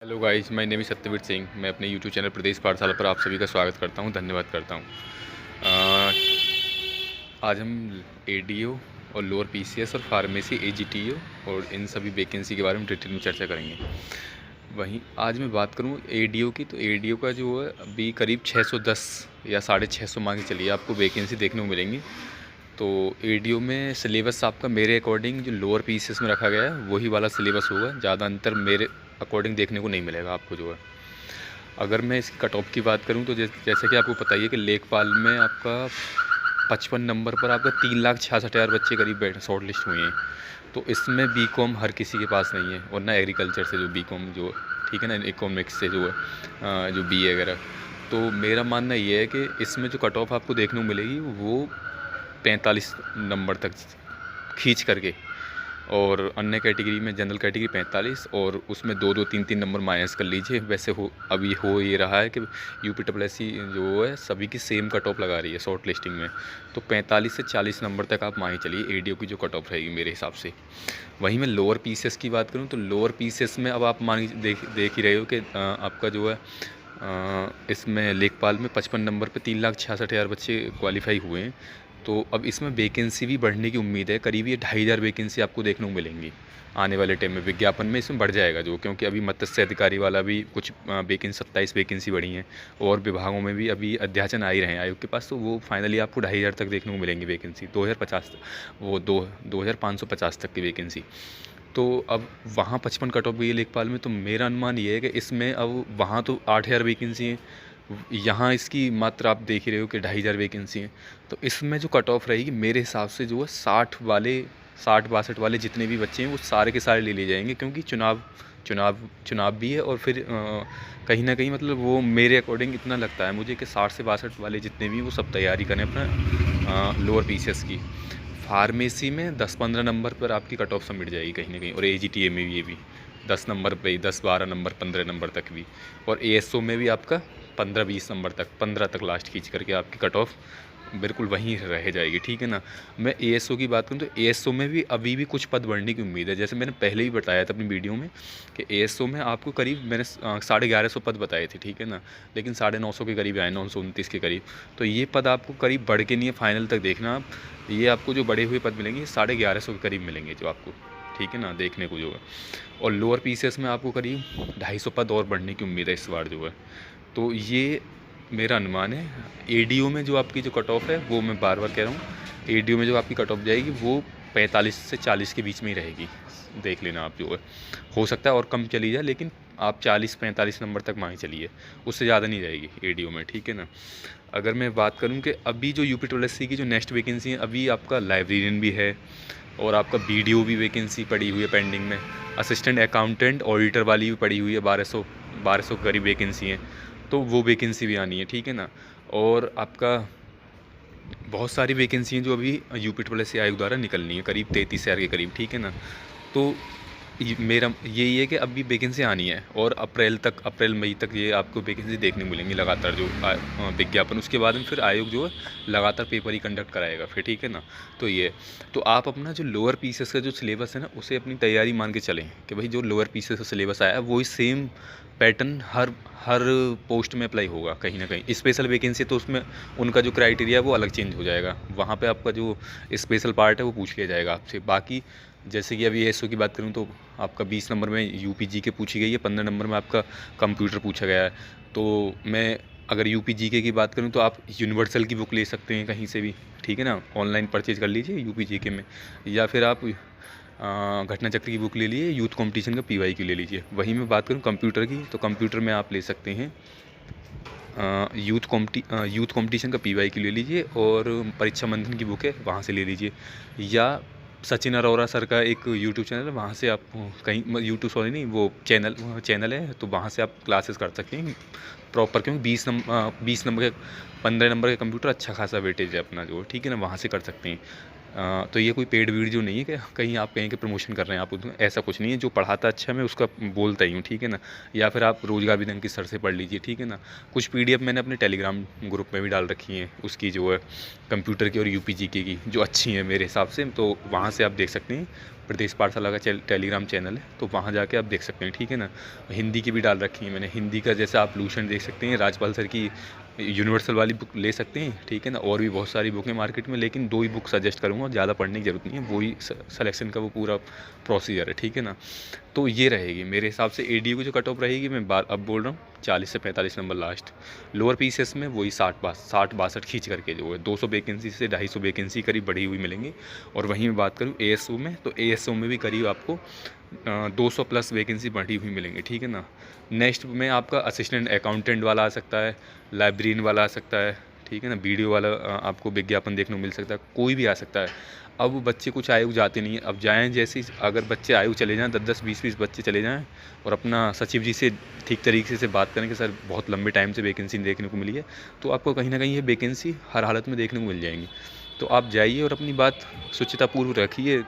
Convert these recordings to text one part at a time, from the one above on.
Hello guys, my name is Satyaveer Singh. मैं अपने YouTube channel प्रदेश पाठशाला पर आप सभी का स्वागत करता हूं, धन्यवाद करता हूं। आज हम एडीओ और लोअर पीसीएस और फार्मेसी एजीटीओ और इन सभी वैकेंसी के बारे में डिटेल में चर्चा करेंगे। वहीं आज मैं बात करूं एडीओ की, तो एडीओ का जो है अभी करीब 610 या 650 मान के चलिए आपको वैकेंसी देखने को मिलेंगी। तो एडीओ में सिलेबस आपका मेरे अकॉर्डिंग जो लोअर पीसीएस में रखा गया है वही वाला सिलेबस होगा, ज़्यादा अंतर मेरे अकॉर्डिंग देखने को नहीं मिलेगा आपको जो है। अगर मैं इसकी कट ऑफ की बात करूं तो जैसे कि आपको पता ही है कि लेखपाल में आपका 55 नंबर पर आपका 3,66,000 बच्चे करीब शॉर्ट लिस्ट हुए हैं। तो इसमें बीकॉम हर किसी के पास नहीं है, और ना एग्रीकल्चर से जो बीकॉम जो ठीक है ना, इकोनॉमिक्स से जो है जो बीए वगैरह। तो मेरा मानना ये है कि इसमें जो कट ऑफ आपको देखने को मिलेगी वो 45 नंबर तक खींच करके, और अन्य कैटेगरी में जनरल कैटेगरी 45 और उसमें 2-2 3-3 नंबर माइनस कर लीजिए। वैसे अभी हो ये रहा है कि यूपीएससी जो है सभी की सेम कट ऑफ लगा रही है शॉर्ट लिस्टिंग में। तो 45 से 40 नंबर तक आप मान चलिए एडीओ की जो कट ऑफ रहेगी मेरे हिसाब से। वहीं मैं लोअर पीसीएस की बात करूँ तो लोअर पीसीएस में अब आप मान देख ही रहे हो कि आपका जो है इसमें लेखपाल में 55 नंबर पे 3,66,000 बच्चे क्वालिफाई हुए हैं। तो अब इसमें वैकेंसी भी बढ़ने की उम्मीद है, करीब ये 2,500 वैकेंसी आपको देखने को मिलेंगी आने वाले टाइम में। विज्ञापन में इसमें बढ़ जाएगा जो, क्योंकि अभी मत्स्य अधिकारी वाला भी कुछ वैकेंसी 27 वैकेंसी बढ़ी हैं, और विभागों में भी अभी अध्याचन आ ही रहे हैं आयोग के पास। तो वो फाइनली आपको 2,500 तक देखने को मिलेंगी वैकेंसी, 2050 वो 2,550 तक की वैकेंसी। तो अब वहाँ 55 कट ऑफ गई है लेखपाल में, तो मेरा अनुमान ये है कि इसमें अब वहाँ तो 8,000 वैकेंसी हैं, यहाँ इसकी मात्र आप देख ही रहे हो कि 2,500 वैकेंसी हैं। तो इसमें जो कट ऑफ रहेगी मेरे हिसाब से जो है 60 62 वाले जितने भी बच्चे हैं वो सारे के सारे ले लिए जाएंगे, क्योंकि चुनाव भी है। और फिर कहीं ना कहीं मतलब वो मेरे अकॉर्डिंग इतना लगता है मुझे कि 60 से 62 वाले जितने भी वो सब तैयारी करें अपना लोअर पीसीएस की। फार्मेसी में 10-15 नंबर पर आपकी कट ऑफ सबमिट जाएगी कहीं ना कहीं, और एजीटीए में भी ये भी 10 नंबर पे 10-12 नंबर 15 नंबर तक भी, और एएसओ में भी आपका 15-20 नंबर तक 15 तक लास्ट खींच करके आपकी कट ऑफ बिल्कुल वहीं रह जाएगी, ठीक है ना। मैं एएसओ की बात करूँ तो एएसओ में भी अभी भी कुछ पद बढ़ने की उम्मीद है। जैसे मैंने पहले ही बताया था अपनी वीडियो में कि एएसओ में आपको करीब मैंने 1150 पद बताए थे, ठीक है ना, लेकिन 950 के करीब आए, 929 के करीब। तो ये पद आपको करीब बढ़ के नहीं है, फाइनल तक देखना आप। ये आपको जो बढ़े हुए पद मिलेंगे 1150 के करीब मिलेंगे जो आपको, ठीक है ना, देखने को जो है। और लोअर पीसीएस में आपको करीब 250 पद और बढ़ने की उम्मीद है इस बार जो है। तो ये मेरा अनुमान है। एडीओ में जो आपकी जो कट ऑफ है वो मैं बार बार कह रहा हूँ, एडीओ में जो आपकी कट ऑफ जाएगी वो 45 से 40 के बीच में ही रहेगी, देख लेना आप जो है। हो सकता है और कम चली जाए, लेकिन आप 40-45 नंबर तक मान चलिए, उससे ज़्यादा नहीं जाएगी एडीओ में, ठीक है ना। अगर मैं बात करूँ कि अभी जो यूपीएससी की जो नेक्स्ट वैकेंसी है, अभी आपका लाइब्रेरियन भी है, और आपका बीडीओ भी वैकेंसी पड़ी हुई है पेंडिंग में। असिस्टेंट अकाउंटेंट ऑडिटर वाली भी पड़ी हुई है, 1200 करीब वैकेंसी हैं। तो वो वैकेंसी भी आनी है, ठीक है ना। और आपका बहुत सारी वैकेंसी हैं जो अभी यूपीएससी आयोग द्वारा निकलनी है, करीब 33,000 के करीब, ठीक है ना। तो मेरा यही है कि अभी वैकेंसी आनी है, और अप्रैल मई तक ये आपको वैकेंसी देखने को मिलेंगी लगातार जो विज्ञापन। उसके बाद में फिर आयोग जो है लगातार पेपर ही कंडक्ट कराएगा फिर, ठीक है ना। तो ये तो आप अपना जो लोअर पीसीएस का जो सिलेबस है ना, उसे अपनी तैयारी मान के चलें कि भाई जो लोअर पीसीएस का सिलेबस आया है वही सेम पैटर्न हर पोस्ट में अप्लाई होगा कहीं ना कहीं। स्पेशल वैकेंसी तो उसमें उनका जो क्राइटेरिया है वो अलग चेंज हो जाएगा, वहाँ पे आपका जो स्पेशल पार्ट है वो पूछ लिया जाएगा आपसे। बाकी जैसे कि अभी एसओ की बात करूँ तो आपका 20 नंबर में यूपी के पूछी गई है, 15 नंबर में आपका कंप्यूटर पूछा गया है। तो मैं अगर यूपी जीके की बात करूँ तो आप यूनिवर्सल की बुक ले सकते हैं कहीं से भी, ठीक है ना, ऑनलाइन परचेज कर लीजिए यूपी जीके में, या फिर आप घटना चक्र की बुक ले लीजिए, यूथ कंपटीशन का पीवाई की ले लीजिए। वहीं मैं बात करूँ कंप्यूटर की, तो कंप्यूटर में आप ले सकते हैं यूथ कंपटीशन का पीवाई की ले लीजिए, और परीक्षा मंथन की बुक है वहाँ से ले लीजिए, या सचिन अरोरा सर का एक यूट्यूब चैनल है, वहाँ से आप कहीं यूट्यूब सॉरी नहीं वो चैनल है, तो वहाँ से आप क्लासेस कर सकते हैं प्रॉपर, क्योंकि 20 नंबर के 15 नंबर के कंप्यूटर अच्छा खासा वेटेज है अपना जो, ठीक है ना, वहाँ से कर सकते हैं। तो ये कोई पेड वीडियो नहीं है कि कहीं आप कहीं के प्रमोशन कर रहे हैं, आप ऐसा कुछ नहीं है। जो पढ़ाता अच्छा मैं उसका बोलता ही हूँ, ठीक है ना। या फिर आप रोजगार विधन की सर से पढ़ लीजिए, ठीक है ना। कुछ पीडीएफ मैंने अपने टेलीग्राम ग्रुप में भी डाल रखी हैं उसकी जो है कंप्यूटर की और यूपी जीके की, जो अच्छी हैं मेरे हिसाब से, तो वहाँ से आप देख सकते हैं प्रदेश पाठशाला का टेलीग्राम चैनल है, तो वहाँ जाके आप देख सकते हैं, ठीक है ना। हिंदी की भी डाल रखी है मैंने, हिंदी का जैसे आप लूसेंट देख सकते हैं, राजपाल सर की यूनिवर्सल वाली बुक ले सकते हैं, ठीक है ना। और भी बहुत सारी बुक हैं मार्केट में, लेकिन 2 ही बुक सजेस्ट करूँगा, ज़्यादा पढ़ने की ज़रूरत नहीं है, वो ही सिलेक्शन का वो पूरा प्रोसीजर है, ठीक है ना। तो ये रहेगी मेरे हिसाब से एडीओ की जो कट ऑफ रहेगी, मैं अब बोल रहा हूँ 40 से 45 नंबर लास्ट। लोअर पीसीएस में वही 60-62 खींच करके जो है 200 वैकेंसी से 250 वैकेंसी करीब बढ़ी हुई मिलेंगी। और वहीं मैं बात करूँ एएसओ में, तो एएसओ में भी करीब आपको 200 प्लस वैकेंसी बढ़ी हुई मिलेंगी, ठीक है ना। नेक्स्ट में आपका असिस्टेंट अकाउंटेंट वाला आ सकता है, लाइब्रेरियन वाला आ सकता है, ठीक है ना। वीडियो वाला आपको विज्ञापन देखने को मिल सकता है, कोई भी आ सकता है। अब बच्चे कुछ आयु जाते नहीं हैं, अब जाएँ जैसे अगर बच्चे आयु चले जाएँ 10-10 20-20 बच्चे चले जाएँ और अपना सचिव जी से ठीक तरीके से बात करें कि सर बहुत लंबे टाइम से वैकेंसी देखने को मिली है, तो आपको कहीं ना कहीं ये वैकेंसी हर हालत में देखने को मिल जाएंगी। तो आप जाइए और अपनी बात शुचितापूर्व रखिए,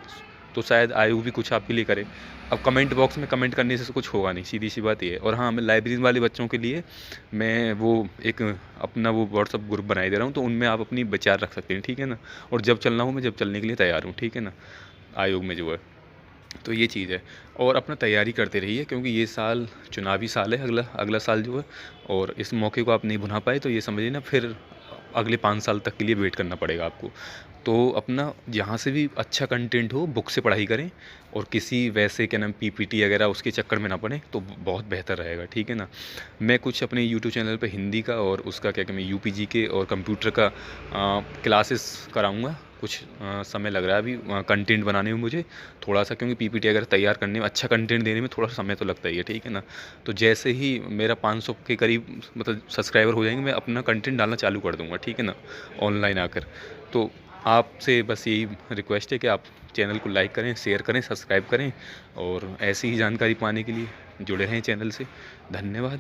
तो शायद आयु भी कुछ आपके लिए करे। अब कमेंट बॉक्स में कमेंट करने से कुछ होगा नहीं, सीधी सी बात ये है। और हाँ, मैं लाइब्रेरी वाले बच्चों के लिए मैं वो एक अपना वो व्हाट्सअप ग्रुप बनाई दे रहा हूँ, तो उनमें आप अपनी विचार रख सकते हैं, ठीक है ना। और जब चलना हो मैं जब चलने के लिए तैयार हूँ, ठीक है ना, आयोग में जो है। तो ये चीज़ है, और अपना तैयारी करते रहिए, क्योंकि ये साल चुनावी साल है, अगला अगला साल जो है। और इस मौके को आप नहीं भुना पाए तो ये समझिए ना, फिर अगले 5 साल तक के लिए वेट करना पड़ेगा आपको। तो अपना जहाँ से भी अच्छा कंटेंट हो बुक से पढ़ाई करें, और किसी वैसे क्या नाम पीपीटी वगैरह उसके चक्कर में ना पड़ें, तो बहुत बेहतर रहेगा, ठीक है ना। मैं कुछ अपने यूट्यूब चैनल पे हिंदी का और उसका क्या कहते हैं यूपीजी के और कंप्यूटर का क्लासेस कराऊंगा। कुछ समय लग रहा है अभी कंटेंट बनाने में मुझे थोड़ा सा, क्योंकि पीपीटी अगर तैयार करने में, अच्छा कंटेंट देने में थोड़ा सा समय तो लगता ही है, ठीक है ना। तो जैसे ही मेरा 500 के करीब मतलब सब्सक्राइबर हो जाएंगे, मैं अपना कंटेंट डालना चालू कर दूँगा, ठीक है ना, ऑनलाइन आकर। तो आपसे बस यही रिक्वेस्ट है कि आप चैनल को लाइक करें, शेयर करें, सब्सक्राइब करें, और ऐसी ही जानकारी पाने के लिए जुड़े रहें चैनल से। धन्यवाद।